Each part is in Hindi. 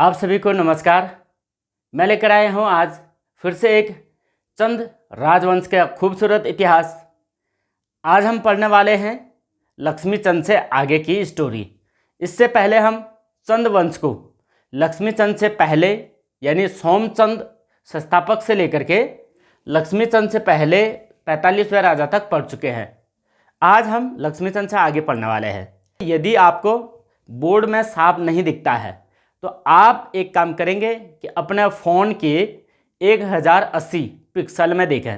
आप सभी को नमस्कार। मैं लेकर आया हूँ आज फिर से एक चंद राजवंश का खूबसूरत इतिहास। आज हम पढ़ने वाले हैं लक्ष्मी चंद से आगे की स्टोरी। इससे पहले हम चंद वंश को लक्ष्मी चंद से पहले यानी सोमचंद संस्थापक से लेकर के लक्ष्मी चंद से पहले 45वें राजा तक पढ़ चुके हैं। आज हम लक्ष्मी चंद से आगे पढ़ने वाले हैं। यदि आपको बोर्ड में साफ नहीं दिखता है तो आप एक काम करेंगे कि अपने फ़ोन के 1080 पिक्सल में देखें,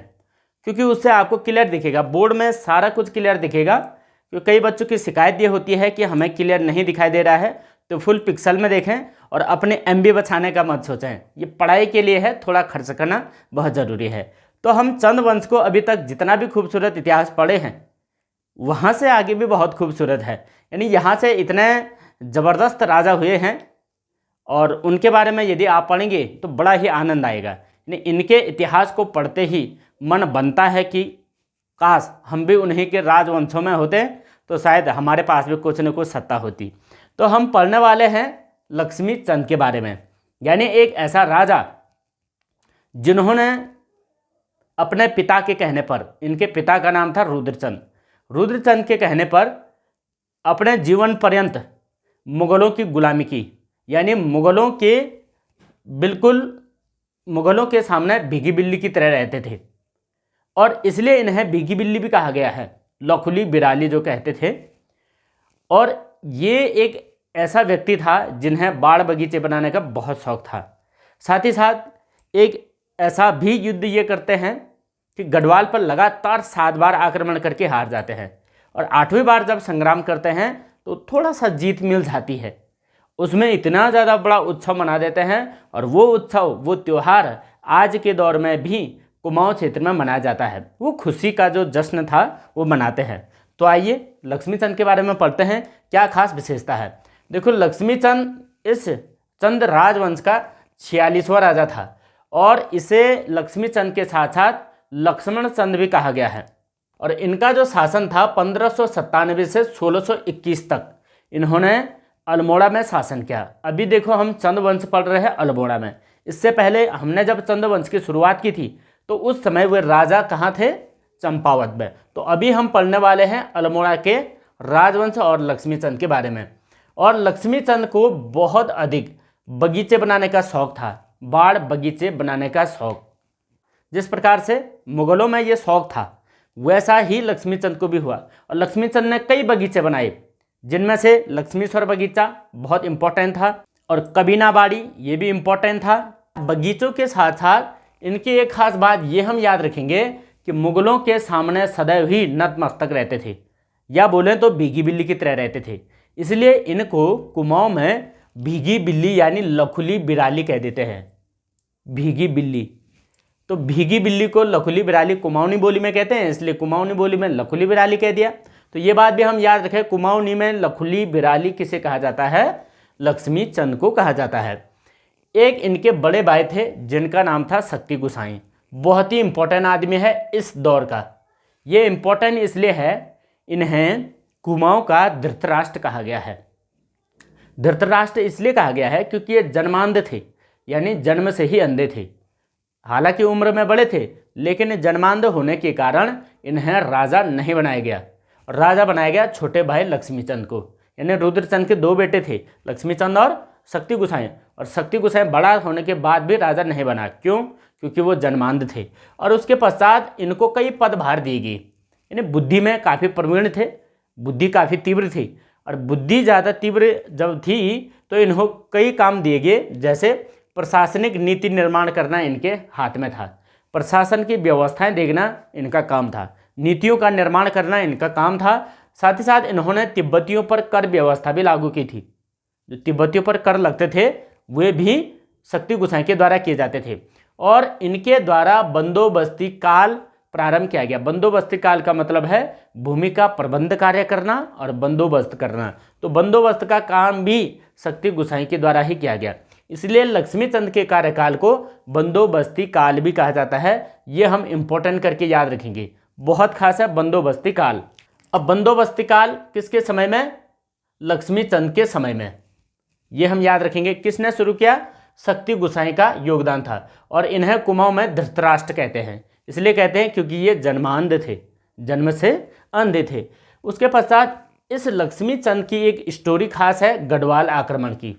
क्योंकि उससे आपको क्लियर दिखेगा। बोर्ड में सारा कुछ क्लियर दिखेगा। क्योंकि कई बच्चों की शिकायत ये होती है कि हमें क्लियर नहीं दिखाई दे रहा है, तो फुल पिक्सल में देखें और अपने MB बचाने का मत सोचें। ये पढ़ाई के लिए है, थोड़ा खर्च करना बहुत ज़रूरी है। तो हम चंद वंश को अभी तक जितना भी खूबसूरत इतिहास पढ़े हैं वहाँ से आगे भी बहुत खूबसूरत है। यानी यहाँ से इतने ज़बरदस्त राजा हुए हैं और उनके बारे में यदि आप पढ़ेंगे तो बड़ा ही आनंद आएगा। यानी इनके इतिहास को पढ़ते ही मन बनता है कि काश हम भी उन्हीं के राजवंशों में होते तो शायद हमारे पास भी कुछ न कुछ सत्ता होती। तो हम पढ़ने वाले हैं लक्ष्मी चंद के बारे में, यानी एक ऐसा राजा जिन्होंने अपने पिता के कहने पर, इनके पिता का नाम था रुद्रचंद, रुद्रचंद के कहने पर अपने जीवन पर्यंत मुगलों की गुलामी की। यानी मुगलों के सामने भीगी बिल्ली की तरह रहते थे और इसलिए इन्हें भीगी बिल्ली भी कहा गया है, लखुली बिराली जो कहते थे। और ये एक ऐसा व्यक्ति था जिन्हें बाड़ बगीचे बनाने का बहुत शौक था। साथ ही साथ एक ऐसा भी युद्ध ये करते हैं कि गढ़वाल पर लगातार 7 बार आक्रमण करके हार जाते हैं और 8वीं बार जब संग्राम करते हैं तो थोड़ा सा जीत मिल जाती है। उसमें इतना ज़्यादा बड़ा उत्सव मना देते हैं और वो उत्सव, वो त्यौहार आज के दौर में भी कुमाऊं क्षेत्र में मनाया जाता है। वो खुशी का जो जश्न था वो मनाते हैं। तो आइए लक्ष्मी चंद के बारे में पढ़ते हैं, क्या खास विशेषता है। देखो, लक्ष्मी चंद इस चंद राजवंश का 46वां राजा था और इसे लक्ष्मी चंद के साथ साथ लक्ष्मण चंद भी कहा गया है। और इनका जो शासन था 1597 से 1621 तक इन्होंने अल्मोड़ा में शासन किया। अभी देखो हम चंद वंश पढ़ रहे हैं अल्मोड़ा में। इससे पहले हमने जब चंद वंश की शुरुआत की थी तो उस समय वे राजा कहाँ थे? चंपावत में। तो अभी हम पढ़ने वाले हैं अल्मोड़ा के राजवंश और लक्ष्मी चंद के बारे में। और लक्ष्मी चंद को बहुत अधिक बगीचे बनाने का शौक था, बाड़ बगीचे बनाने का शौक। जिस प्रकार से मुगलों में ये शौक था वैसा ही लक्ष्मी चंद को भी हुआ और लक्ष्मी चंद ने कई बगीचे बनाए, जिनमें से लक्ष्मीश्वर बगीचा बहुत इंपॉर्टेंट था और कबीना बाड़ी ये भी इंपॉर्टेंट था। बगीचों के साथ साथ इनकी एक खास बात ये हम याद रखेंगे कि मुगलों के सामने सदैव ही नतमस्तक रहते थे, या बोलें तो भीगी बिल्ली की तरह रहते थे। इसलिए इनको कुमाऊं में भीगी बिल्ली यानी लखुली बिराली कह देते हैं। भीगी बिल्ली, तो भीगी बिल्ली को लखुली बिराली कुमाऊनी बोली में कहते हैं, इसलिए कुमाऊनी बोली में लखुली बिराली कह दिया। तो ये बात भी हम याद रखें, कुमाऊनी में लखुली बिराली किसे कहा जाता है? लक्ष्मी चंद को कहा जाता है। एक इनके बड़े भाई थे जिनका नाम था शक्ति गोसाई। बहुत ही इंपॉर्टेंट आदमी है इस दौर का। ये इंपॉर्टेंट इसलिए है, इन्हें कुमाऊं का धृतराष्ट्र कहा गया है। धृतराष्ट्र इसलिए कहा गया है क्योंकि ये जन्मांध थे, यानी जन्म से ही अंधे थे। हालांकि उम्र में बड़े थे लेकिन जन्मांध होने के कारण इन्हें राजा नहीं बनाया गया। राजा बनाया गया छोटे भाई लक्ष्मी चंद को। यानी रुद्रचंद के 2 बेटे थे, लक्ष्मी चंद और शक्ति गोसाई। और शक्ति गोसाई बड़ा होने के बाद भी राजा नहीं बना। क्यों? क्योंकि वो जन्मांध थे। और उसके पश्चात इनको कई पदभार दिए गए। यानी बुद्धि में काफ़ी प्रवीण थे, बुद्धि काफ़ी तीव्र थी और बुद्धि ज़्यादा तीव्र जब थी तो इन्हों कई काम दिए गए, जैसे प्रशासनिक नीति निर्माण करना इनके हाथ में था। प्रशासन की व्यवस्थाएं देखना इनका काम था, नीतियों का निर्माण करना इनका काम था। साथ ही साथ इन्होंने तिब्बतियों पर कर व्यवस्था भी लागू की थी। जो तिब्बतियों पर कर लगते थे वे भी शक्ति गोसाई के द्वारा किए जाते थे और इनके द्वारा बंदोबस्ती काल प्रारंभ किया गया। बंदोबस्ती काल का मतलब है भूमि का प्रबंध कार्य करना और बंदोबस्त करना। तो बंदोबस्त का काम भी शक्ति गोसाई के द्वारा ही किया गया। इसलिए लक्ष्मी चंद के कार्यकाल को बंदोबस्ती काल भी कहा जाता है। ये हम इंपॉर्टेंट करके याद रखेंगे, बहुत खास है बंदोबस्ती काल। अब बंदोबस्ती काल किसके समय में? लक्ष्मी चंद के समय में। ये हम याद रखेंगे। किसने शुरू किया? शक्ति गोसाई का योगदान था। और इन्हें कुमाऊं में धृतराष्ट्र कहते हैं, इसलिए कहते हैं क्योंकि ये जन्मांध थे, जन्म से अंधे थे। उसके पश्चात इस लक्ष्मी चंद की एक स्टोरी खास है गढ़वाल आक्रमण की।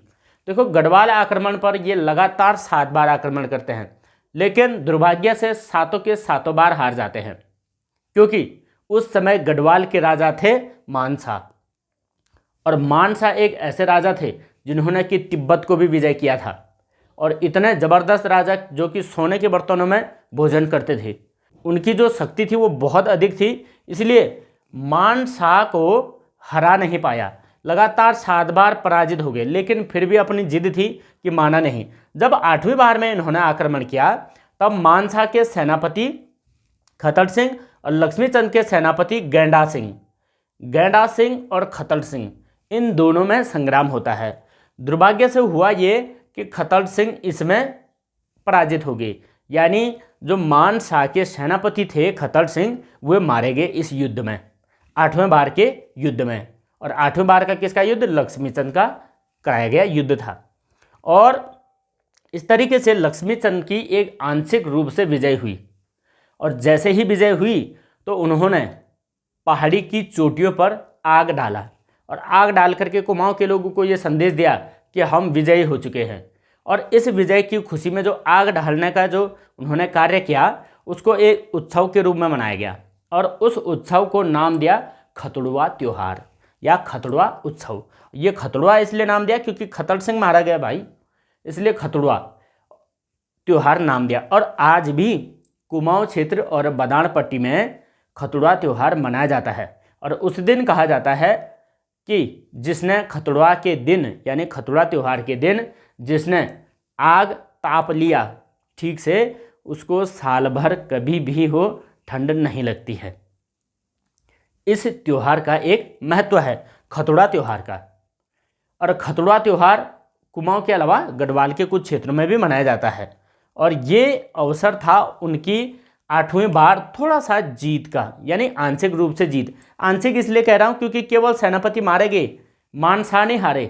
देखो, गढ़वाल आक्रमण पर ये लगातार 7 बार आक्रमण करते हैं, लेकिन दुर्भाग्य से सातों के सातों बार हार जाते हैं, क्योंकि उस समय गढ़वाल के राजा थे मानसा। और मानसा एक ऐसे राजा थे जिन्होंने कि तिब्बत को भी विजय किया था, और इतने ज़बरदस्त राजा जो कि सोने के बर्तनों में भोजन करते थे। उनकी जो शक्ति थी वो बहुत अधिक थी, इसलिए मानसा को हरा नहीं पाया। लगातार 7 बार पराजित हो गए, लेकिन फिर भी अपनी जिद थी कि माना नहीं। जब 8वीं बार में इन्होंने आक्रमण किया, तब मानसा के सेनापति खतड़ सिंह और लक्ष्मीचंद के सेनापति गैंडा सिंह और खतड़ सिंह, इन दोनों में संग्राम होता है। दुर्भाग्य से हुआ ये कि खतड़ सिंह इसमें पराजित हो गए, यानी जो मानसा के सेनापति थे खतड़ सिंह, वे मारे गए इस युद्ध में, 8वें बार के युद्ध में। और 8वें बार का किसका युद्ध? लक्ष्मीचंद का कराया गया युद्ध था। और इस तरीके से लक्ष्मीचंद की एक आंशिक रूप से विजय हुई। और जैसे ही विजय हुई तो उन्होंने पहाड़ी की चोटियों पर आग डाला, और आग डाल करके कुमाऊं के लोगों को ये संदेश दिया कि हम विजयी हो चुके हैं। और इस विजय की खुशी में जो आग डालने का जो उन्होंने कार्य किया, उसको एक उत्सव के रूप में मनाया गया, और उस उत्सव को नाम दिया खतड़ुआ त्योहार या खतड़ुआ उत्सव। ये खतड़ुआ इसलिए नाम दिया क्योंकि खतड़ सिंह मारा गया भाई, इसलिए खतड़ुआ त्योहार नाम दिया। और आज भी कुमाऊं क्षेत्र और बदान पट्टी में खतड़ुआ त्योहार मनाया जाता है। और उस दिन कहा जाता है कि जिसने खतड़ुआ के दिन, यानी खतड़ुआ त्योहार के दिन जिसने आग ताप लिया ठीक से, उसको साल भर कभी भी हो ठंड नहीं लगती है। इस त्योहार का एक महत्व है खतड़ुआ त्योहार का। और खतड़ुआ त्योहार कुमाऊं के अलावा गढ़वाल के कुछ क्षेत्रों में भी मनाया जाता है। और ये अवसर था उनकी 8वीं बार थोड़ा सा जीत का, यानी आंशिक रूप से जीत। आंशिक इसलिए कह रहा हूँ क्योंकि केवल सेनापति मारे गए, मानसा नहीं हारे।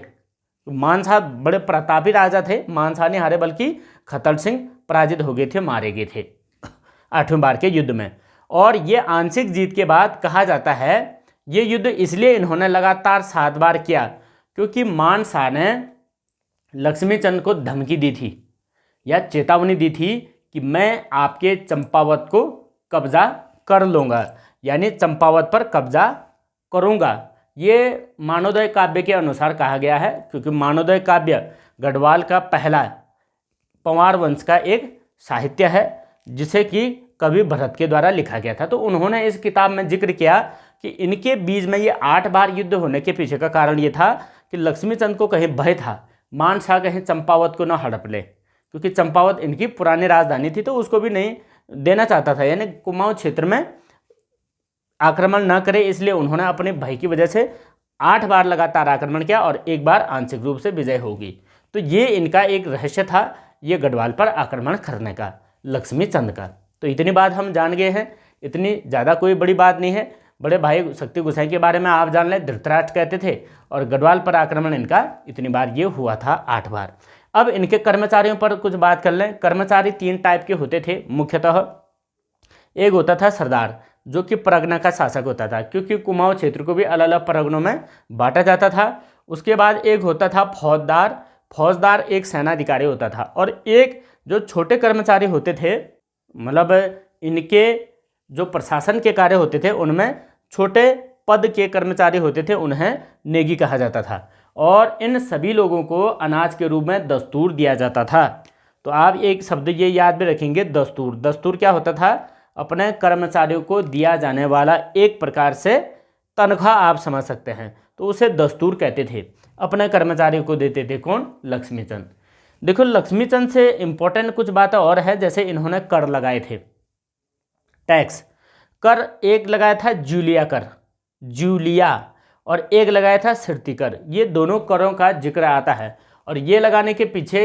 मानसा बड़े प्रतापी राजा थे, मानसा नहीं हारे, बल्कि खतड़ सिंह पराजित हो गए थे, मारे गए थे 8वीं बार के युद्ध में। और ये आंशिक जीत के बाद कहा जाता है ये युद्ध इसलिए इन्होंने लगातार 7 बार किया क्योंकि मानसा ने लक्ष्मीचंद को धमकी दी थी या चेतावनी दी थी कि मैं आपके चंपावत को कब्जा कर लूँगा, यानी चंपावत पर कब्जा करूँगा। ये मानवोदय काव्य के अनुसार कहा गया है, क्योंकि मानवोदय काव्य गढ़वाल का पहला पंवार वंश का एक साहित्य है जिसे कि कवि भरत के द्वारा लिखा गया था। तो उन्होंने इस किताब में जिक्र किया कि इनके बीच में ये 8 बार युद्ध होने के पीछे का कारण ये था कि लक्ष्मीचंद को कहीं भय था मानसा कहीं चंपावत को न हड़प ले, क्योंकि चंपावत इनकी पुरानी राजधानी थी, तो उसको भी नहीं देना चाहता था, यानी कुमाऊं क्षेत्र में आक्रमण न करे, इसलिए उन्होंने अपने भय की वजह से 8 बार लगातार आक्रमण किया और 1 बार आंशिक रूप से विजय होगी। तो ये इनका एक रहस्य था, ये गढ़वाल पर आक्रमण करने का, लक्ष्मीचंद का। तो इतनी बात हम जान गए हैं, इतनी ज़्यादा कोई बड़ी बात नहीं है। बड़े भाई शक्ति गोसाई के बारे में आप जान लें, धृतराष्ट्र कहते थे, और गढ़वाल पर आक्रमण इनका इतनी बार ये हुआ था 8 बार। अब इनके कर्मचारियों पर कुछ बात कर लें। कर्मचारी 3 टाइप के होते थे मुख्यतः। एक होता था सरदार, जो कि परगना का शासक होता था, क्योंकि कुमाऊं क्षेत्र को भी अलग अलग परगनों में बांटा जाता था। उसके बाद एक होता था फौजदार, फौजदार एक सेनाधिकारी होता था। और एक जो छोटे कर्मचारी होते थे, मतलब इनके जो प्रशासन के कार्य होते थे उनमें छोटे पद के कर्मचारी होते थे, उन्हें नेगी कहा जाता था। और इन सभी लोगों को अनाज के रूप में दस्तूर दिया जाता था। तो आप एक शब्द ये याद भी रखेंगे, दस्तूर। दस्तूर क्या होता था? अपने कर्मचारियों को दिया जाने वाला एक प्रकार से तनख्वाह, आप समझ सकते हैं, तो उसे दस्तूर कहते थे। अपने कर्मचारियों को देते थे कौन? लक्ष्मीचंद। देखो, लक्ष्मीचंद से इंपॉर्टेंट कुछ बातें और है, जैसे इन्होंने कर लगाए थे, टैक्स कर। एक लगाया था जूलिया कर, जूलिया, और एक लगाया था सिरती कर। ये दोनों करों का जिक्र आता है, और ये लगाने के पीछे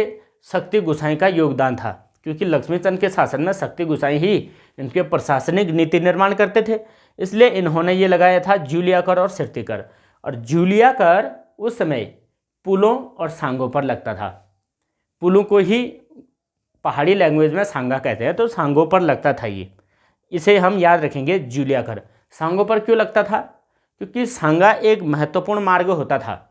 शक्ति गोसाई का योगदान था, क्योंकि लक्ष्मीचंद के शासन में शक्ति गोसाई ही इनके प्रशासनिक नीति निर्माण करते थे, इसलिए इन्होंने ये लगाया था जूलिया कर और सिरती कर। और जूलिया कर उस समय पुलों और सांगों पर लगता था। पुलों को ही पहाड़ी लैंग्वेज में सांगा कहते हैं, तो सांगों पर लगता था ये। इसे हम याद रखेंगे जूलिया कर। सांगों पर क्यों लगता था? क्योंकि सांगा एक महत्वपूर्ण मार्ग होता था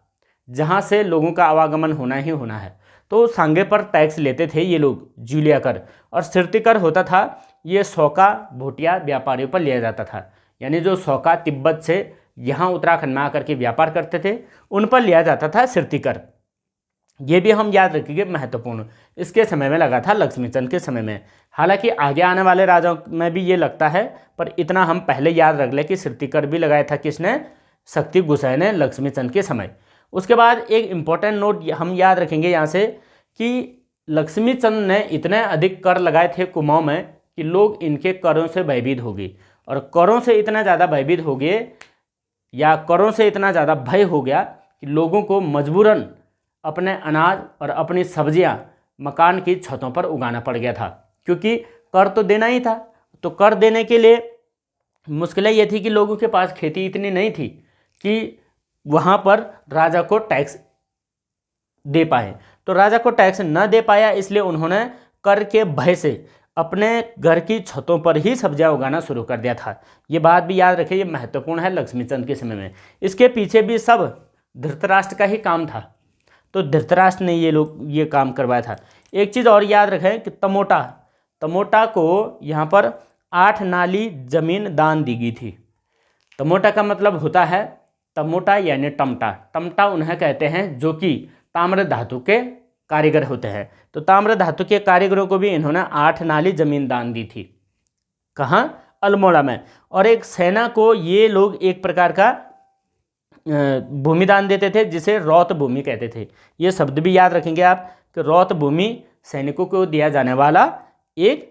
जहाँ से लोगों का आवागमन होना ही होना है, तो सांगे पर टैक्स लेते थे ये लोग, जूलिया कर। और सिरती कर होता था, ये सौका भोटिया व्यापारियों पर लिया जाता था, यानी जो सौका तिब्बत से यहाँ उत्तराखंड में आकर के व्यापार करते थे उन पर लिया जाता था सिरती कर। ये भी हम याद रखेंगे, महत्वपूर्ण। इसके समय में लगा था लक्ष्मीचंद के समय में। हालांकि आगे आने वाले राजाओं में भी ये लगता है, पर इतना हम पहले याद रख लें कि सिरती कर भी लगाया था किसने? शक्ति गोसाई ने लक्ष्मीचंद के समय। उसके बाद एक इम्पॉर्टेंट नोट हम याद रखेंगे यहाँ से कि लक्ष्मीचंद ने इतने अधिक कर लगाए थे कुमाऊं में कि लोग इनके करों से भयभीत हो गए। और करों से इतना ज़्यादा भयभीत हो गए, या करों से इतना ज़्यादा भय हो गया कि लोगों को मजबूरन अपने अनाज और अपनी सब्जियां मकान की छतों पर उगाना पड़ गया था, क्योंकि कर तो देना ही था। तो कर देने के लिए मुश्किलें ये थी कि लोगों के पास खेती इतनी नहीं थी कि वहाँ पर राजा को टैक्स दे पाए। तो राजा को टैक्स न दे पाया, इसलिए उन्होंने कर के भय से अपने घर की छतों पर ही सब्जियां उगाना शुरू कर दिया था। ये बात भी याद रखें, ये महत्वपूर्ण है लक्ष्मीचंद के समय में। इसके पीछे भी सब धृतराष्ट्र का ही काम था, तो धृतराष्ट्र ने ये काम करवाया था। एक चीज़ और याद रखें कि तमोटा को यहाँ पर 8 नाली जमीन दान दी गई थी। तमोटा का मतलब होता है तमोटा यानी टमटा। टमटा उन्हें कहते हैं जो कि ताम्र धातु के कारीगर होते हैं। तो ताम्र धातु के कारीगरों को भी इन्होंने 8 नाली जमीन दान दी थी। कहाँ? अल्मोड़ा में। और एक सेना को ये लोग एक प्रकार का भूमि दान देते थे, जिसे रौत भूमि कहते थे। ये शब्द भी याद रखेंगे आप कि रौत भूमि सैनिकों को दिया जाने वाला एक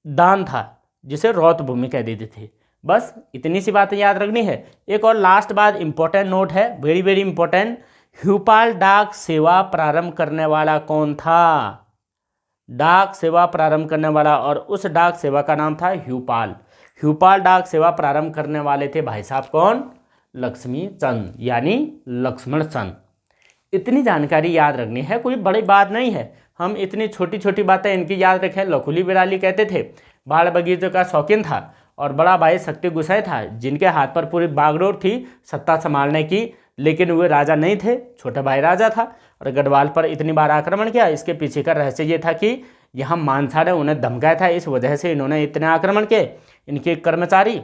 दान था, जिसे रौत भूमि कह देते थे। बस इतनी सी बातें याद रखनी है। एक और लास्ट बात, इंपॉर्टेंट नोट है, वेरी वेरी इंपॉर्टेंट। भोपाल डाक सेवा प्रारंभ करने वाला कौन था? डाक सेवा प्रारंभ करने वाला, और उस डाक सेवा का नाम था भोपाल। भोपाल डाक सेवा प्रारंभ करने वाले थे भाई साहब कौन? लक्ष्मीचंद, यानी लक्ष्मण चंद। इतनी जानकारी याद रखनी है, कोई बड़ी बात नहीं है। हम इतनी छोटी छोटी बातें इनकी याद रखें। लखुली बिराली कहते थे, बाड़ बगीचों का शौकीन था, और बड़ा भाई शक्ति गोसाई था, जिनके हाथ पर पूरी बागडोर थी सत्ता संभालने की, लेकिन वे राजा नहीं थे, छोटा भाई राजा था। और गढ़वाल पर इतनी बार आक्रमण किया, इसके पीछे का रहस्य ये था कि यहाँ मानसा ने उन्हें धमकाया था, इस वजह से इन्होंने इतने आक्रमण किए। इनके कर्मचारी,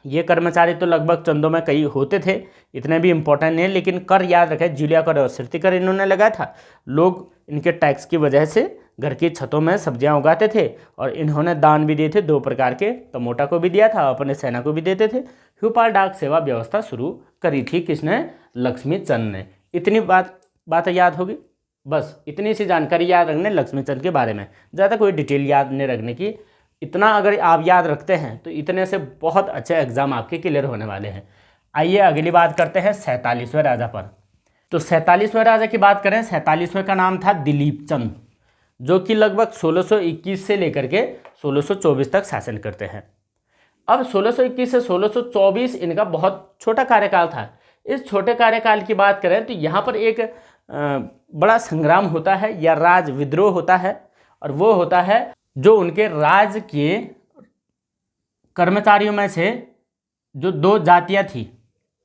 ये कर्मचारी तो लगभग चंदों में कई होते थे, इतने भी इंपॉर्टेंट नहीं, लेकिन कर याद रखें, जूलिया कर और सिरती कर इन्होंने लगाया था। लोग इनके टैक्स की वजह से घर की छतों में सब्जियां उगाते थे, और इन्होंने दान भी दिए थे 2 प्रकार के। तमोटा को भी दिया था, अपने सेना को भी देते थे। भोपाल डाक सेवा व्यवस्था शुरू करी थी किसने? लक्ष्मीचंद ने। इतनी बातें याद होगी, बस इतनी सी जानकारी याद रखने लक्ष्मीचंद के बारे में, ज़्यादा कोई डिटेल याद नहीं रखने की। इतना अगर आप याद रखते हैं तो इतने से बहुत अच्छे एग्जाम आपके क्लियर होने वाले हैं। आइए अगली बात करते हैं 47वें राजा पर। तो 47वें राजा की बात करें, 47वें का नाम था दिलीप चंद, जो कि लगभग 1621 से लेकर के 1624 तक शासन करते हैं। अब 1621 से 1624 इनका बहुत छोटा कार्यकाल था। इस छोटे कार्यकाल की बात करें तो यहाँ पर एक बड़ा संग्राम होता है या राज विद्रोह होता है, और वो होता है जो उनके राज के कर्मचारियों में से जो 2 जातियाँ थी,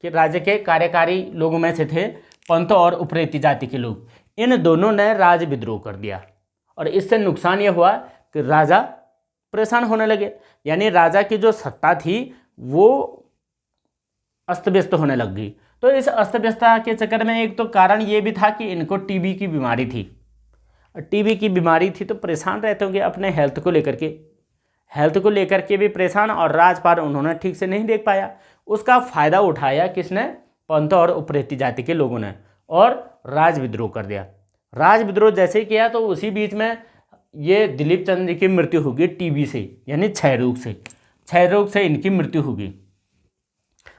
कि राज्य के कार्यकारी लोगों में से थे पंत और उपरेती जाति के लोग। इन दोनों ने राज विद्रोह कर दिया, और इससे नुकसान ये हुआ कि राजा परेशान होने लगे, यानी राजा की जो सत्ता थी वो अस्त व्यस्त होने लग गई। तो इस अस्त व्यस्तता के चक्कर में एक तो कारण ये भी था कि इनको टीबी की बीमारी थी। टीबी की बीमारी थी तो परेशान रहते होंगे अपने हेल्थ को लेकर के भी परेशान, और राजपाट उन्होंने ठीक से नहीं देख पाया। उसका फ़ायदा उठाया किसने? पंत और उपरेती जाति के लोगों ने, और राज विद्रोह कर दिया। राज विद्रोह जैसे ही किया तो उसी बीच में ये दिलीप चंद की मृत्यु होगी टीबी से, यानी क्षय रोग से इनकी मृत्यु होगी।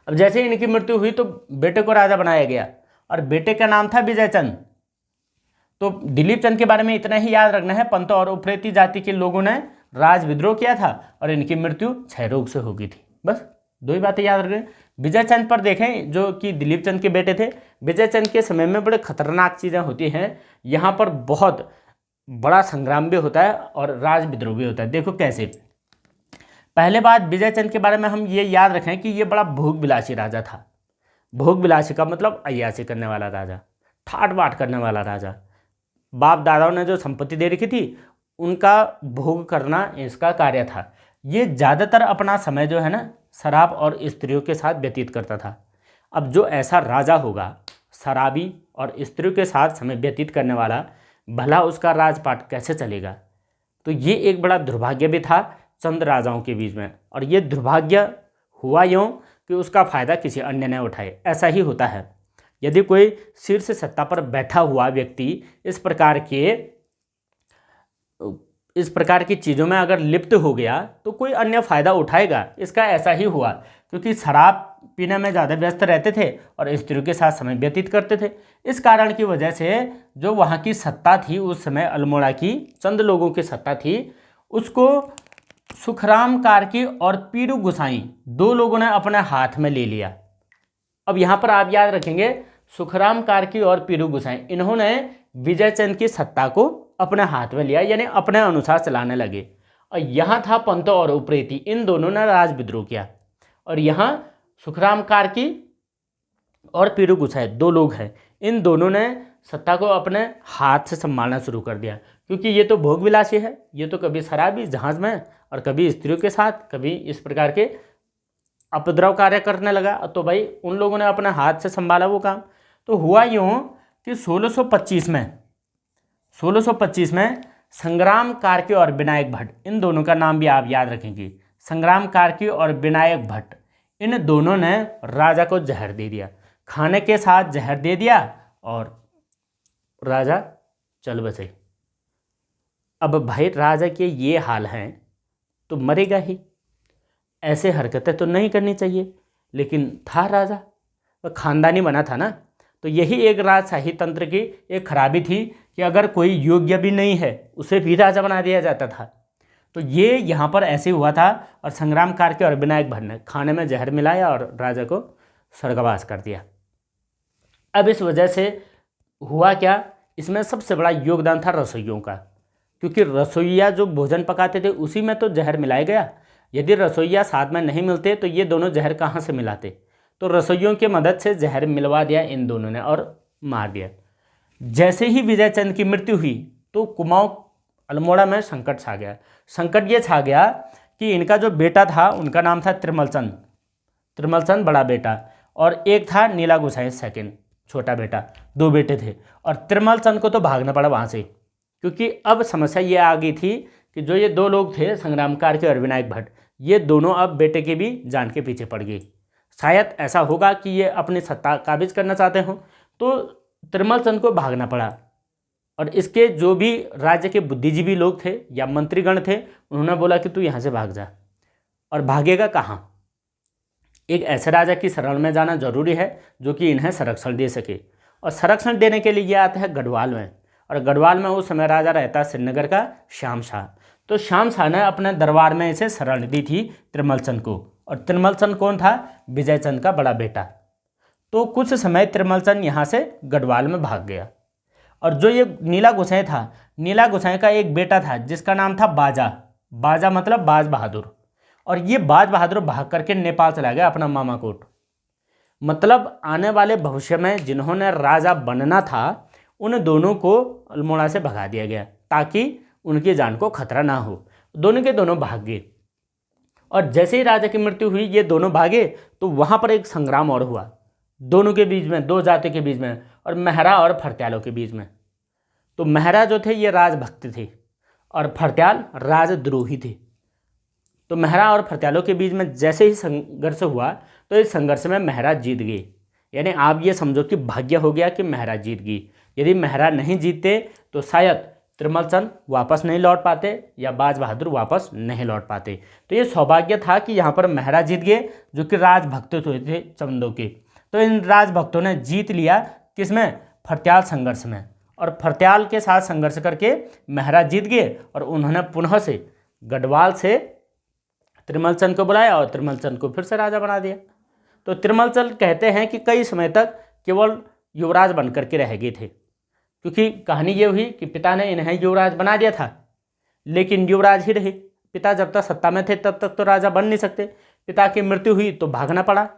अब जैसे ही इनकी मृत्यु हुई तो बेटे को राजा बनाया गया, और बेटे का नाम था विजय चंद। तो दिलीप चंद के बारे में इतना ही याद रखना है, पंत और उपरेती जाति के लोगों ने राज विद्रोह किया था और इनकी मृत्यु क्षय रोग से हो गई थी। बस 2 ही बातें याद रखें। विजय चंद पर देखें जो कि दिलीप चंद के बेटे थे, विजय चंद के समय में बड़े खतरनाक चीज़ें होती हैं। यहाँ पर बहुत बड़ा संग्राम भी होता है और राज विद्रोह भी होता है। देखो कैसे। पहले बात विजय चंद के बारे में हम ये याद रखें कि ये बड़ा भोग विलासी राजा था। भोग विलासी का मतलब अय्याशी करने वाला राजा, ठाट बाट करने वाला राजा। बाप दादाओं ने जो संपत्ति दे रखी थी उनका भोग करना इसका कार्य था। ये ज़्यादातर अपना समय जो है ना शराब और स्त्रियों के साथ व्यतीत करता था। अब जो ऐसा राजा होगा शराबी और स्त्रियों के साथ समय व्यतीत करने वाला, भला उसका राजपाट कैसे चलेगा। तो ये एक बड़ा दुर्भाग्य भी था चंद राजाओं के बीच में, और ये दुर्भाग्य हुआ यूँ कि उसका फ़ायदा किसी अन्य ने उठाए। ऐसा ही होता है, यदि कोई शीर्ष सत्ता पर बैठा हुआ व्यक्ति इस प्रकार की चीज़ों में अगर लिप्त हो गया तो कोई अन्य फ़ायदा उठाएगा। इसका ऐसा ही हुआ, क्योंकि शराब पीने में ज़्यादा व्यस्त रहते थे और स्त्रियों के साथ समय व्यतीत करते थे। इस कारण की वजह से जो वहाँ की सत्ता थी उस समय अल्मोड़ा की चंद लोगों की सत्ता थी, उसको सुखराम कार्की और पीरू गुसाई दो लोगों ने अपने हाथ में ले लिया। अब यहाँ पर आप याद रखेंगे सुखराम कार्की और पीरू गुसाई, इन्होंने विजय चंद की सत्ता को अपने हाथ में लिया, यानी अपने अनुसार चलाने लगे। और यहाँ था पंतो और उप्रेती, इन दोनों ने राज विद्रोह किया। और यहाँ सुखराम कार्की और पीरू गुसाई दो लोग हैं, इन दोनों ने सत्ता को अपने हाथ से संभालना शुरू कर दिया। क्योंकि ये तो भोग विलासी है, ये तो कभी शराबी जहाज में और कभी स्त्रियों के साथ, कभी इस प्रकार के उपद्रव कार्य करने लगा। तो भाई उन लोगों ने अपने हाथ से संभाला वो काम। तो हुआ यूँ कि 1625 में संग्राम कार्की और विनायक भट्ट, इन दोनों का नाम भी आप याद रखेंगे, संग्राम कार्की और विनायक भट्ट, इन दोनों ने राजा को जहर दे दिया, खाने के साथ जहर दे दिया और राजा चल बसे। अब भाई राजा के ये हाल हैं तो मरेगा ही, ऐसे हरकतें तो नहीं करनी चाहिए। लेकिन था राजा, तो खानदानी बना था ना, तो यही एक राजशाही तंत्र की एक खराबी थी कि अगर कोई योग्य भी नहीं है उसे भी राजा बना दिया जाता था। तो ये यहाँ पर ऐसे हुआ था, और संग्राम कार्की और विनायक भट्ट ने खाने में जहर मिलाया और राजा को स्वर्गवास कर दिया। अब इस वजह से हुआ क्या, इसमें सबसे बड़ा योगदान था रसोइयों का, क्योंकि रसोइया जो भोजन पकाते थे उसी में तो जहर मिलाया गया। यदि रसोइया साथ में नहीं मिलते तो ये दोनों जहर कहाँ से मिलाते। तो रसोइयों की मदद से जहर मिलवा दिया इन दोनों ने और मार दिया। जैसे ही विजय चंद की मृत्यु हुई तो कुमाऊं अल्मोड़ा में संकट छा गया। संकट ये छा गया कि इनका जो बेटा था उनका नाम था त्रिमल चंद बड़ा बेटा, और एक था नीला गुसाई सेकंड छोटा बेटा, दो बेटे थे। और त्रिमल चंद को तो भागना पड़ा वहाँ से, क्योंकि अब समस्या ये आ गई थी कि जो ये दो लोग थे संग्राम कार्की और विनायक भट्ट, ये दोनों अब बेटे के भी जान के पीछे पड़ गए। शायद ऐसा होगा कि ये अपनी सत्ता काबिज करना चाहते हों, तो त्रिमल चंद को भागना पड़ा। और इसके जो भी राज्य के बुद्धिजीवी लोग थे या मंत्रीगण थे, उन्होंने बोला कि तू यहाँ से भाग जा। और भागेगा कहाँ, एक ऐसे राजा की शरण में जाना जरूरी है जो कि इन्हें संरक्षण दे सके। और संरक्षण देने के लिए ये आता है गढ़वाल में, और गढ़वाल में उस समय राजा रहता श्रीनगर का श्याम शाह। तो श्याम शाह ने अपने दरबार में इसे शरण दी थी त्रिमल चंद को। और त्रिमल चंद कौन था, विजय चंद का बड़ा बेटा। तो कुछ समय त्रिमल चंद यहाँ से गढ़वाल में भाग गया। और जो ये नीला गुसाई था, नीला गुसाई का एक बेटा था जिसका नाम था बाजा मतलब बाज बहादुर। और ये बाज बहादुर भाग करके नेपाल चला गया अपना मामा कोट। मतलब आने वाले भविष्य में जिन्होंने राजा बनना था उन दोनों को अल्मोड़ा से भगा दिया गया ताकि उनकी जान को खतरा ना हो। दोनों के दोनों भाग गए। और जैसे ही राजा की मृत्यु हुई ये दोनों भागे तो वहाँ पर एक संग्राम और हुआ दोनों के बीच में, दो जातियों के बीच में, और मेहरा और फरत्यालों के बीच में। तो मेहरा जो थे ये राजभक्त थे और फरत्याल राजद्रोही थे। तो मेहरा और फरत्यालों के बीच में जैसे ही संघर्ष हुआ तो इस संघर्ष में मेहरा जीत गई। यानी आप ये समझो कि भाग्य हो गया कि मेहरा जीत गई। यदि मेहरा नहीं जीतते तो शायद त्रिमल चंद वापस नहीं लौट पाते या बाज बहादुर वापस नहीं लौट पाते। तो ये सौभाग्य था कि यहाँ पर मेहरा जीत गए जो कि राजभक्त हुए थे चंदों के। तो इन राजभक्तों ने जीत लिया किसमें, फरत्याल संघर्ष में। और फरत्याल के साथ संघर्ष करके मेहरा जीत गए और उन्होंने पुनः से गढ़वाल से त्रिमल चंद को बुलाया और त्रिमल चंद को फिर से राजा बना दिया। तो तिरुमल कहते हैं कि कई समय तक केवल युवराज बन करके रह गए थे, क्योंकि कहानी ये हुई कि पिता ने इन्हें युवराज बना दिया था, लेकिन युवराज ही रहे। पिता जब तक सत्ता में थे तब तक तो राजा बन नहीं सकते। पिता की मृत्यु हुई तो भागना पड़ा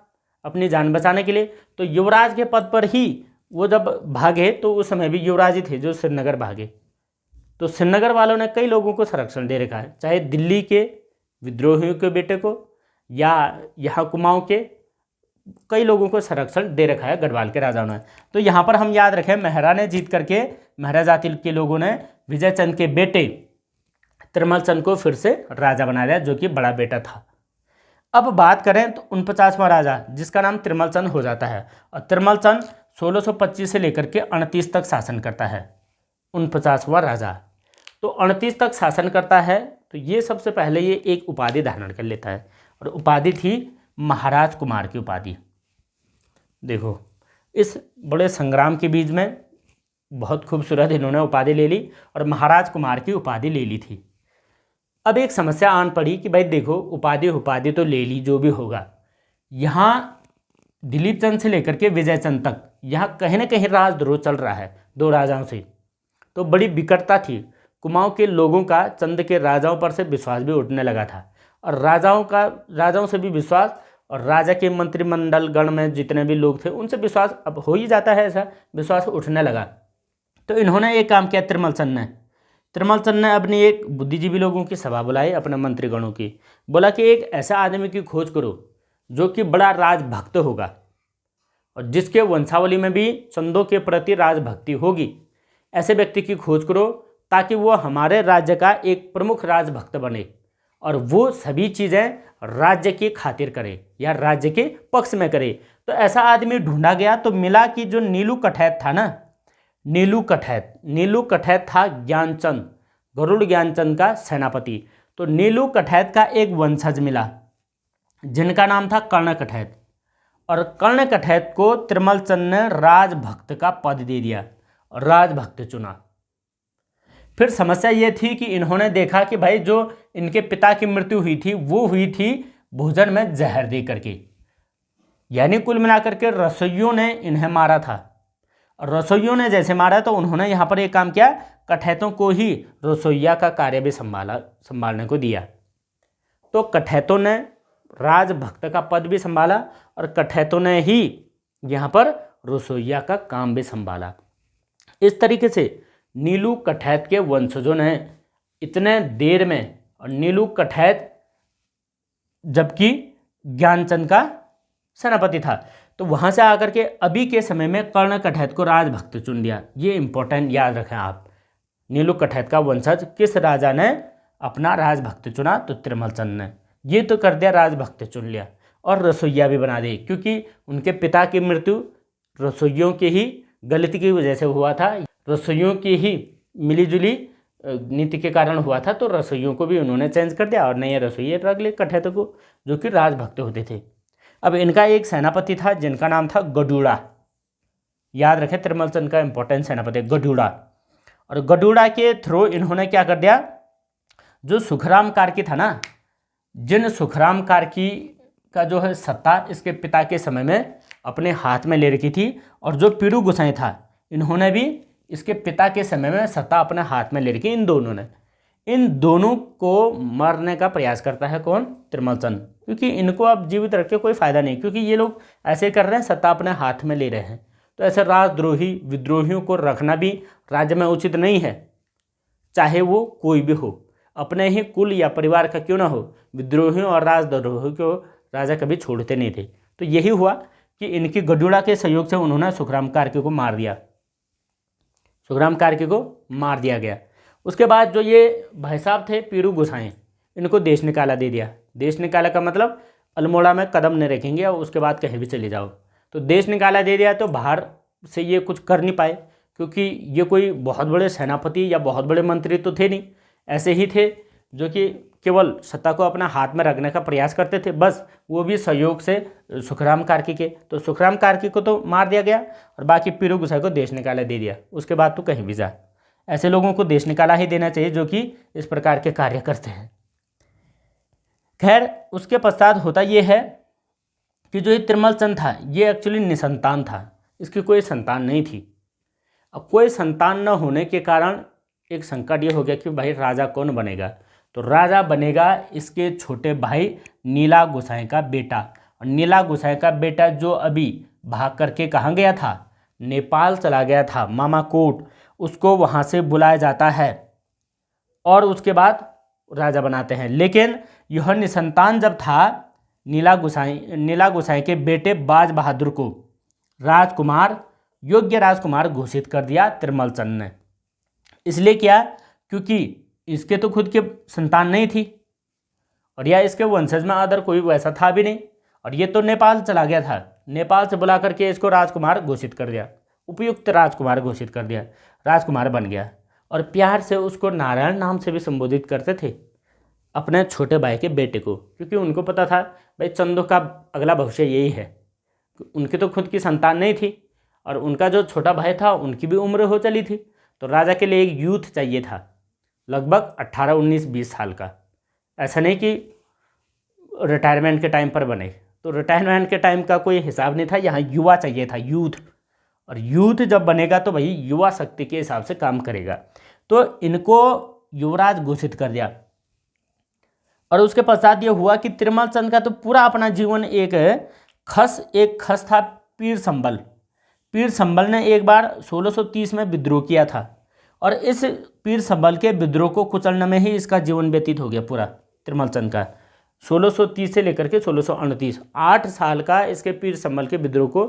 अपनी जान बचाने के लिए। तो युवराज के पद पर ही वो जब भागे तो उस समय भी युवराज ही थे जो श्रीनगर भागे। तो श्रीनगर वालों ने कई लोगों को संरक्षण दे रखा है, चाहे दिल्ली के विद्रोहियों के बेटे को या यहाँ कुमाऊँ के कई लोगों को संरक्षण दे रखा है गढ़वाल के राजाओं ने। तो यहाँ पर हम याद रखें, मेहरा ने जीत करके मेहरा जाति के लोगों ने विजय चंद के बेटे तिरुमल चंद को फिर से राजा बना दिया, जो कि बड़ा बेटा था। अब बात करें तो 49वां राजा जिसका नाम तिरुमल चंद हो जाता है, और तिरुमल चंद 1625 से लेकर के 29 तक शासन करता है। 49वां राजा तो 29 तक शासन करता है। तो ये सबसे पहले ये एक उपाधि धारण कर लेता है, और उपाधि थी महाराज कुमार की उपाधि। देखो, इस बड़े संग्राम के बीच में बहुत खूबसूरत इन्होंने उपाधि ले ली और महाराज कुमार की उपाधि ले ली थी। अब एक समस्या आन पड़ी कि भाई देखो, उपाधि तो ले ली, जो भी होगा, यहाँ दिलीप चंद से लेकर के विजय चंद तक यहाँ कहीं ना कहीं राजद्रोह चल रहा है दो राजाओं से। तो बड़ी विकटता थी, कुमाऊं के लोगों का चंद के राजाओं पर से विश्वास भी उठने लगा था, और राजाओं से भी विश्वास, और राजा के मंत्रिमंडल गण में जितने भी लोग थे उनसे विश्वास अब हो ही जाता है, ऐसा विश्वास उठने लगा। तो इन्होंने एक काम किया, तिरुमल चंद ने अपनी एक बुद्धिजीवी लोगों की सभा बुलाई, अपने मंत्रीगणों की, बोला कि एक ऐसा आदमी की खोज करो जो कि बड़ा राजभक्त होगा और जिसके वंशावली में भी चंदों के प्रति राजभक्ति होगी। ऐसे व्यक्ति की खोज करो ताकि वो हमारे राज्य का एक प्रमुख राजभक्त बने और वो सभी चीज़ें राज्य की खातिर करे या राज्य के पक्ष में करे। तो ऐसा आदमी ढूंढा गया, तो मिला कि जो नीलू कठैत था ना, नीलू कठैत था ज्ञानचंद, गरुड़ ज्ञानचंद का सेनापति। तो नीलू कठैत का एक वंशज मिला जिनका नाम था कर्ण कठैत, और कर्ण कठैत को तिरुमल चंद ने राजभक्त का पद दे दिया और राजभक्त चुना। फिर समस्या ये थी कि इन्होंने देखा कि भाई जो इनके पिता की मृत्यु हुई थी वो हुई थी भोजन में जहर दे करके, यानी कुल मिलाकर के रसोइयों ने इन्हें मारा था। और रसोइयों ने जैसे मारा तो उन्होंने यहाँ पर एक काम किया, कठैतों को ही रसोइया का कार्य भी संभालने को दिया। तो कठैतों ने राजभक्त का पद भी संभाला और कठैतों ने ही यहाँ पर रसोइया का काम भी संभाला। इस तरीके से नीलू कठैत के वंशजों ने इतने देर में, और नीलू कठैत जबकि ज्ञानचंद का सेनापति था, तो वहाँ से आकर के अभी के समय में कर्ण कठैत को राजभक्त चुन दिया। ये इंपॉर्टेंट याद रखें आप, नीलू कठैत का वंशज किस राजा ने अपना राजभक्त चुना? तो तिरुमल चंद ने। ये तो कर दिया, राजभक्त चुन लिया और रसोइया भी बना दी, क्योंकि उनके पिता की मृत्यु रसोइयों की ही गलती की वजह से हुआ था, रसोइयों की ही मिलीजुली नीति के कारण हुआ था। तो रसोइयों को भी उन्होंने चेंज कर दिया और नए रसोइये रख लिए कठैतों को, जो कि राजभक्त होते थे। अब इनका एक सेनापति था जिनका नाम था गडूड़ा। याद रखें, तिरुमल चंद का इंपॉर्टेंट सेनापति गडूड़ा। और गडूड़ा के थ्रू इन्होंने क्या कर दिया, जो सुखराम कार्की था ना, जिन सुखराम कार्की का जो है सत्ता इसके पिता के समय में अपने हाथ में ले रखी थी, और जो पीरू गोसाई था इन्होंने भी इसके पिता के समय में सत्ता अपने हाथ में ले रखी। इन दोनों को मारने का प्रयास करता है कौन? तिरुमल चंद, क्योंकि इनको अब जीवित रख के कोई फायदा नहीं, क्योंकि ये लोग ऐसे कर रहे हैं, सत्ता अपने हाथ में ले रहे हैं। तो ऐसे राजद्रोही विद्रोहियों को रखना भी राज्य में उचित नहीं है, चाहे वो कोई भी हो, अपने ही कुल या परिवार का क्यों ना हो। विद्रोहियों और राजद्रोहियों को राजा कभी छोड़ते नहीं थे। तो यही हुआ कि इनकी गडूड़ा के सहयोग से उन्होंने सुखराम कार्की को मार दिया, सुखराम कार्की को मार दिया गया। उसके बाद जो ये भाई साहब थे पीरू गोसाई, इनको देश निकाला दे दिया। देश निकाला का मतलब अल्मोड़ा में कदम नहीं रखेंगे और उसके बाद कहीं भी चले जाओ। तो देश निकाला दे दिया, तो बाहर से ये कुछ कर नहीं पाए, क्योंकि ये कोई बहुत बड़े सेनापति या बहुत बड़े मंत्री तो थे नहीं, ऐसे ही थे जो कि केवल सत्ता को अपना हाथ में रखने का प्रयास करते थे, बस वो भी सहयोग से सुखराम कार्की के। तो सुखराम कार्की को तो मार दिया गया और बाकी पीरू गोसाई को देश निकाला दे दिया। उसके बाद तो कहीं भी जा, ऐसे लोगों को देश निकाला ही देना चाहिए जो कि इस प्रकार के कार्य करते हैं। खैर, उसके पश्चात होता ये है कि जो ये तिरमल चंद था ये एक्चुअली निसंतान था, इसकी कोई संतान नहीं थी। अब कोई संतान न होने के कारण एक संकट ये हो गया कि भाई राजा कौन बनेगा। तो राजा बनेगा इसके छोटे भाई नीला गोसाई का बेटा। और नीला गोसाई का बेटा जो अभी भाग करके कहाँ गया था, नेपाल चला गया था, मामा कोट, उसको वहाँ से बुलाया जाता है और उसके बाद राजा बनाते हैं। लेकिन यह निसंतान जब था, नीला गोसाई के बेटे बाज बहादुर को राजकुमार, योग्य राजकुमार घोषित कर दिया तिरमल चंद ने। इसलिए क्या, क्योंकि इसके तो खुद की संतान नहीं थी और या इसके वंशज में अदर कोई वैसा था भी नहीं, और ये तो नेपाल चला गया था, नेपाल से बुला करके इसको राजकुमार घोषित कर दिया, उपयुक्त राजकुमार घोषित कर दिया, राजकुमार बन गया। और प्यार से उसको नारायण नाम से भी संबोधित करते थे अपने छोटे भाई के बेटे को, क्योंकि उनको पता था भाई चंदों का अगला भविष्य यही है। उनकी तो खुद की संतान नहीं थी और उनका जो छोटा भाई था उनकी भी उम्र हो चली थी, तो राजा के लिए एक यूथ चाहिए था, लगभग 18, 19, 20 साल का। ऐसा नहीं कि रिटायरमेंट के टाइम पर बने, तो रिटायरमेंट के टाइम का कोई हिसाब नहीं था, यहाँ युवा चाहिए था, यूथ। और यूथ जब बनेगा तो भाई युवा शक्ति के हिसाब से काम करेगा। तो इनको युवराज घोषित कर दिया। और उसके पश्चात ये हुआ कि तिरमल चंद का तो पूरा अपना जीवन एक खस था पीर संबल। पीर संबल ने एक बार 1630 में विद्रोह किया था और इस पीर संबल के विद्रोह को कुचलने में ही इसका जीवन व्यतीत हो गया पूरा तिरमल चंद का। 1630 से लेकर के 1629, 8 साल का इसके पीर संबल के विद्रोह को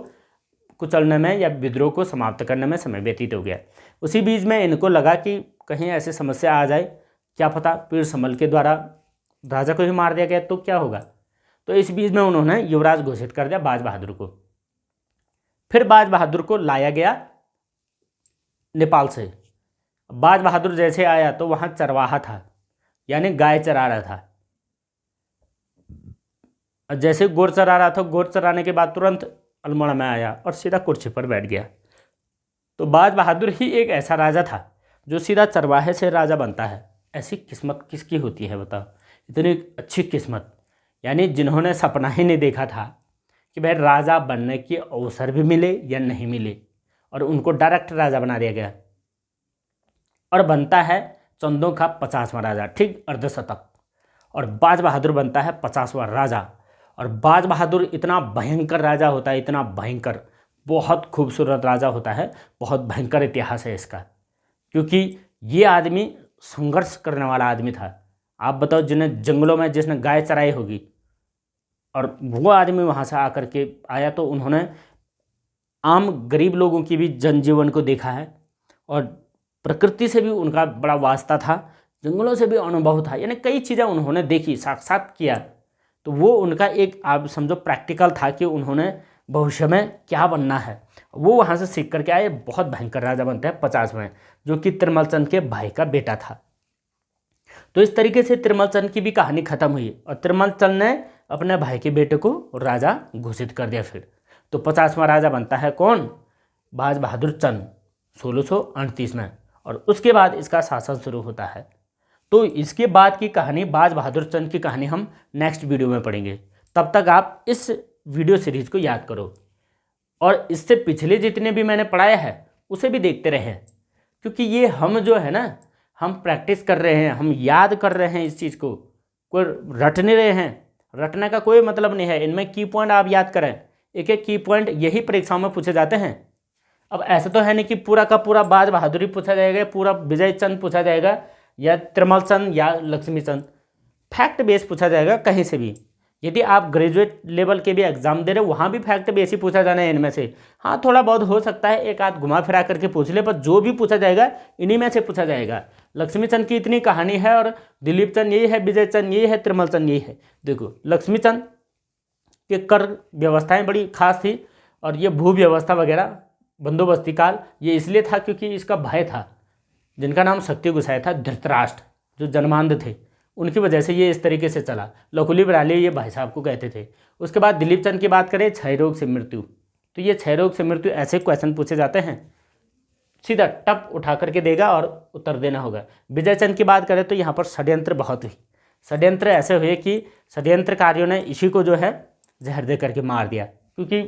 कुचलने में या विद्रोह को समाप्त करने में समय व्यतीत हो गया। उसी बीच में इनको लगा कि कहीं ऐसी समस्या आ जाए, क्या पता पीर संबल के द्वारा राजा को ही मार दिया गया तो क्या होगा। तो इस बीच में उन्होंने युवराज घोषित कर दिया बाज बहादुर को। फिर बाज बहादुर को लाया गया नेपाल से। बाज बहादुर जैसे आया तो वहाँ चरवाहा था, यानी गाय चरा रहा था। जैसे गोर चरा रहा था, गोर चराने के बाद तुरंत अल्मोड़ा में आया और सीधा कुर्सी पर बैठ गया। तो बाज बहादुर ही एक ऐसा राजा था जो सीधा चरवाहे से राजा बनता है। ऐसी किस्मत किसकी होती है बताओ, इतनी अच्छी किस्मत। यानी जिन्होंने सपना ही नहीं देखा था कि भाई राजा बनने के अवसर भी मिले या नहीं मिले, और उनको डायरेक्ट राजा बना दिया गया। और बनता है चंदों का 50वां राजा, ठीक अर्धशतक। और बाज बहादुर बनता है 50वां राजा। और बाज बहादुर इतना भयंकर राजा होता है, इतना भयंकर, बहुत खूबसूरत राजा होता है, बहुत भयंकर इतिहास है इसका। क्योंकि ये आदमी संघर्ष करने वाला आदमी था। आप बताओ, जिन्हें जंगलों में जिसने गाय चराई होगी और वो आदमी वहाँ से आकर के आया, तो उन्होंने आम गरीब लोगों की भी जनजीवन को देखा है और प्रकृति से भी उनका बड़ा वास्ता था, जंगलों से भी अनुभव था, यानी कई चीज़ें उन्होंने देखी, साक्षात किया। तो वो उनका एक, आप समझो, प्रैक्टिकल था कि उन्होंने भविष्य में क्या बनना है। वो वहाँ से सीख करके आए, बहुत भयंकर राजा बनते हैं 50 में, जो कि तिरमल चंद के भाई का बेटा था। तो इस तरीके से तिरमल चंद की भी कहानी खत्म हुई और तिरमल चंद ने अपने भाई के बेटे को राजा घोषित कर दिया। फिर तो 50वां राजा बनता है कौन, बाज बहादुर चंद, 1638 में। और उसके बाद इसका शासन शुरू होता है। तो इसके बाद की कहानी, बाज बहादुर चंद की कहानी, हम नेक्स्ट वीडियो में पढ़ेंगे। तब तक आप इस वीडियो सीरीज को याद करो और इससे पिछले जितने भी मैंने पढ़ाया है उसे भी देखते रहें, क्योंकि ये हम जो है ना, हम प्रैक्टिस कर रहे हैं, हम याद कर रहे हैं इस चीज़ को, कोई रट नहीं रहे हैं। रटने का कोई मतलब नहीं है, इनमें की पॉइंट आप याद करें। एक एक की पॉइंट यही परीक्षाओं में पूछे जाते हैं। अब ऐसा तो है नहीं कि पूरा का पूरा बाज बहादुर पूछा जाएगा, पूरा विजय चंद पूछा जाएगा, या तिरमल चंद या लक्ष्मी चंद। फैक्ट बेस पूछा जाएगा कहीं से भी। यदि आप ग्रेजुएट लेवल के भी एग्जाम दे रहे हो, वहाँ भी फैक्ट बेस ही पूछा जाना है इनमें से। हाँ, थोड़ा बहुत हो सकता है एक आध घुमा फिरा करके पूछ ले, पर जो भी पूछा जाएगा इन्हीं में से पूछा जाएगा। लक्ष्मी चंद की इतनी कहानी है और दिलीप चंद यही है, विजय चंद यही है, तिरमल चंद यही है। देखो, लक्ष्मी चंद के कर व्यवस्थाएं बड़ी खास थी और ये भू व्यवस्था वगैरह, बंदोबस्ती काल, ये इसलिए था क्योंकि इसका भाई था जिनका नाम शक्ति गोसाई था, धृतराष्ट्र, जो जन्मांध थे, उनकी वजह से ये इस तरीके से चला। लकुली बराली ये भाई साहब को कहते थे। उसके बाद दिलीप चंद की बात करें, क्षय रोग से मृत्यु। तो ये क्षय रोग से मृत्यु, ऐसे क्वेश्चन पूछे जाते हैं, सीधा टप उठा करके देगा और उत्तर देना होगा। विजय चंद की बात करें तो यहाँ पर षड्यंत्र बहुत हुई। षड्यंत्र ऐसे हुए कि षड्यंत्रकारियों ने इसी को जो है जहर दे करके मार दिया, क्योंकि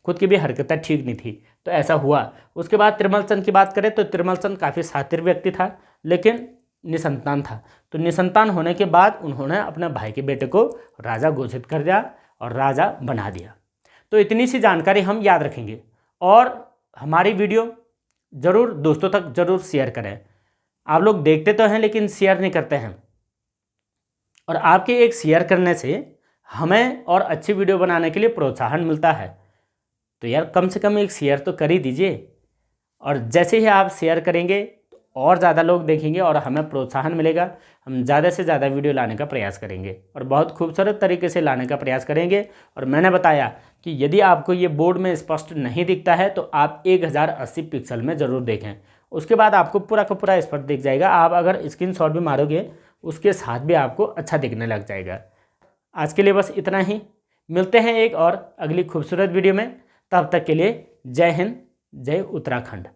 खुद की भी हरकतें ठीक नहीं थी। तो ऐसा हुआ। उसके बाद तिरमल चंद की बात करें तो तिरमल चंद काफ़ी शातिर व्यक्ति था, लेकिन निसंतान था। तो निसंतान होने के बाद उन्होंने अपने भाई के बेटे को राजा घोषित कर दिया और राजा बना दिया। तो इतनी सी जानकारी हम याद रखेंगे, और हमारी वीडियो ज़रूर दोस्तों तक ज़रूर शेयर करें। आप लोग देखते तो हैं लेकिन शेयर नहीं करते हैं, और आपके एक शेयर करने से हमें और अच्छी वीडियो बनाने के लिए प्रोत्साहन मिलता है। तो यार कम से कम एक शेयर तो कर ही दीजिए, और जैसे ही आप शेयर करेंगे तो और ज़्यादा लोग देखेंगे और हमें प्रोत्साहन मिलेगा। हम ज़्यादा से ज़्यादा वीडियो लाने का प्रयास करेंगे और बहुत खूबसूरत तरीके से लाने का प्रयास करेंगे। और मैंने बताया कि यदि आपको ये बोर्ड में स्पष्ट नहीं दिखता है तो आप 1080 पिक्सल में ज़रूर देखें, उसके बाद आपको पूरा का पूरा स्पष्ट दिख जाएगा। आप अगर स्क्रीनशॉट भी मारोगे उसके साथ भी आपको अच्छा दिखने लग जाएगा। आज के लिए बस इतना ही, मिलते हैं एक और अगली खूबसूरत वीडियो में। तब तक के लिए जय हिंद, जय उत्तराखंड।